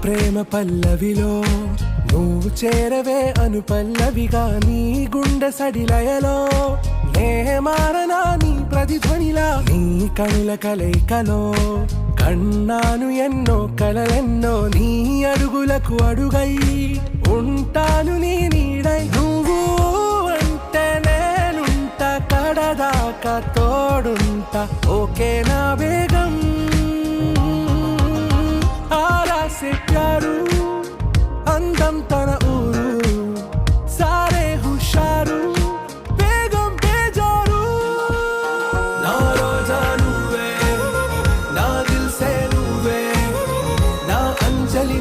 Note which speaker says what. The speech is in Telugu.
Speaker 1: ప్రేమ పల్లవిలో నువ్వు చేరవే అను పల్లవిగా నీ గుండె సడిలయలో నే మారనా నీ ప్రతిధ్వనిలా నీ కనుల కలయికలో కన్నాను ఎన్నో కలలెన్నో నీ అడుగులకు అడుగై ఉంటాను నీ నీడై నువ్వు అంటే నేనుంట కడదాకా తోడుంటా ఓకే నా బేగం ఆరాసే ప్యారు అందం తన ఊరు సారే హుషారు బేగం బేజారు నా రోజా నువ్వే నా దిల్ సే నువ్వే నా అంజలి